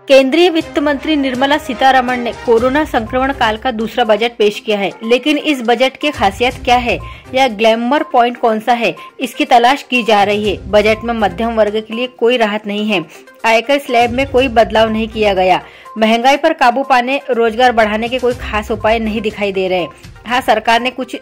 केंद्रीय वित्त मंत्री निर्मला सीतारमण ने कोरोना संक्रमण काल का दूसरा बजट पेश किया है, लेकिन इस बजट की खासियत क्या है या ग्लैमर पॉइंट कौन सा है, इसकी तलाश की जा रही है। बजट में मध्यम वर्ग के लिए कोई राहत नहीं है। आयकर स्लैब में कोई बदलाव नहीं किया गया। महंगाई पर काबू पाने, रोजगार बढ़ाने के कोई खास उपाय नहीं दिखाई दे रहे। हाँ, सरकार ने कुछ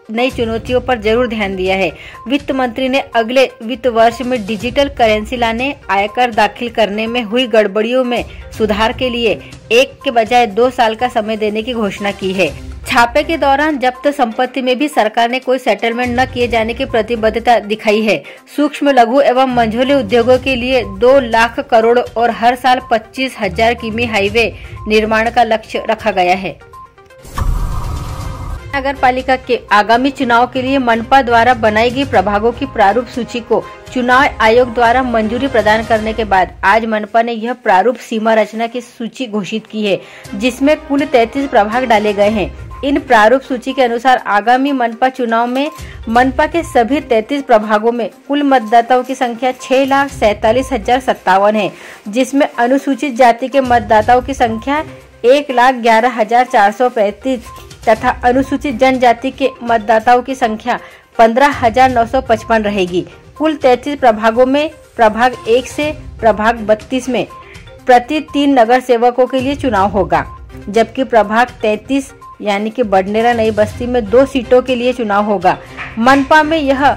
नई चुनौतियों पर जरूर ध्यान दिया है। वित्त मंत्री ने अगले वित्त वर्ष में डिजिटल करेंसी लाने, आयकर दाखिल करने में हुई गड़बड़ियों में सुधार के लिए 1 के बजाय 2 साल का समय देने की घोषणा की है। छापे के दौरान जब्त संपत्ति में भी सरकार ने कोई सेटलमेंट न किए जाने की प्रतिबद्धता दिखाई है। सूक्ष्म, लघु एवं मझोले उद्योगों के लिए 2 लाख करोड़ और हर साल 25,000 किमी हाईवे निर्माण का लक्ष्य रखा गया है। नगर पालिका के आगामी चुनाव के लिए मनपा द्वारा बनाई गई प्रभागों की प्रारूप सूची को चुनाव आयोग द्वारा मंजूरी प्रदान करने के बाद आज मनपा ने यह प्रारूप सीमा रचना की सूची घोषित की है, जिसमें कुल 33 प्रभाग डाले गए हैं। इन प्रारूप सूची के अनुसार आगामी मनपा चुनाव में मनपा के सभी 33 प्रभागों में कुल मतदाताओं की संख्या 6,47,057 है, जिसमें अनुसूचित जाति के मतदाताओं की संख्या 1,11,435 तथा अनुसूचित जनजाति के मतदाताओं की संख्या 15,955 रहेगी। कुल 33 प्रभागों में प्रभाग 1 से प्रभाग 32 में प्रति 3 नगर सेवकों के लिए चुनाव होगा, जबकि प्रभाग 33 यानी कि बडनेरा नई बस्ती में 2 सीटों के लिए चुनाव होगा। मनपा में यह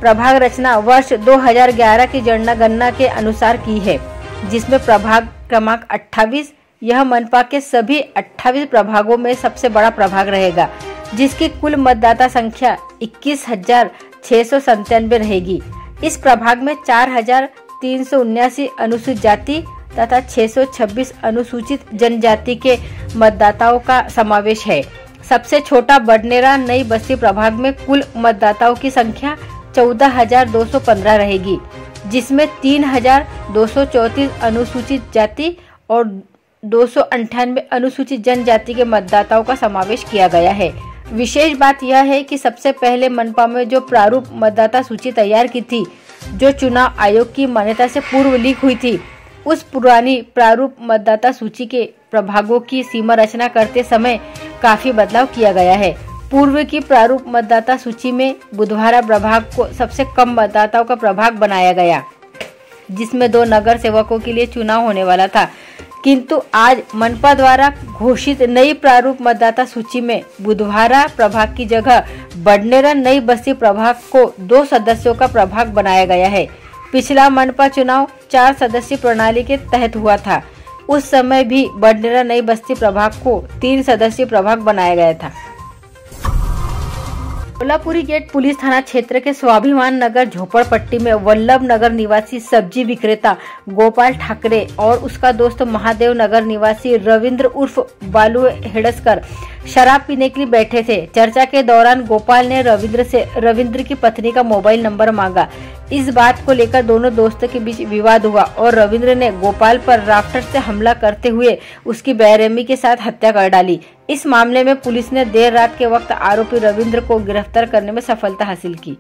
प्रभाग रचना वर्ष 2011 की जनगणना के अनुसार की है, जिसमें प्रभाग क्रमांक 28 यह मनपा के सभी 28 प्रभागों में सबसे बड़ा प्रभाग रहेगा, जिसकी कुल मतदाता संख्या 21,697 रहेगी। इस प्रभाग में 4,379 अनुसूचित जाति तथा 626 अनुसूचित जनजाति के मतदाताओं का समावेश है। सबसे छोटा बडनेरा नई बस्ती प्रभाग में कुल मतदाताओं की संख्या 14,215 रहेगी, जिसमें 3,234 अनुसूचित जाति और 298 अनुसूचित जनजाति के मतदाताओं का समावेश किया गया है। विशेष बात यह है कि सबसे पहले मनपा में जो प्रारूप मतदाता सूची तैयार की थी, जो चुनाव आयोग की मान्यता से पूर्व लीक हुई थी, उस पुरानी प्रारूप मतदाता सूची के प्रभागों की सीमा रचना करते समय काफी बदलाव किया गया है। पूर्व की प्रारूप मतदाता सूची में बुधवारा प्रभाग को सबसे कम मतदाताओं का प्रभाग बनाया गया, जिसमें 2 नगर सेवकों के लिए चुनाव होने वाला था, किंतु आज मनपा द्वारा घोषित नई प्रारूप मतदाता सूची में बुधवारा प्रभाग की जगह बडनेरा नई बस्ती प्रभाग को 2 सदस्यों का प्रभाग बनाया गया है। पिछला मनपा चुनाव 4 सदस्यीय प्रणाली के तहत हुआ था। उस समय भी बडनेरा नई बस्ती प्रभाग को 3 सदस्यीय प्रभाग बनाया गया था। कोल्हापुरी गेट पुलिस थाना क्षेत्र के स्वाभिमान नगर झोपड़पट्टी में वल्लभ नगर निवासी सब्जी विक्रेता गोपाल ठाकरे और उसका दोस्त महादेव नगर निवासी रविंद्र उर्फ बालू हेडसकर शराब पीने के लिए बैठे थे। चर्चा के दौरान गोपाल ने रविंद्र की पत्नी का मोबाइल नंबर मांगा। इस बात को लेकर दोनों दोस्तों के बीच विवाद हुआ और रविंद्र ने गोपाल पर राफ्टर से हमला करते हुए उसकी बेरहमी के साथ हत्या कर डाली। इस मामले में पुलिस ने देर रात के वक्त आरोपी रविंद्र को गिरफ्तार करने में सफलता हासिल की।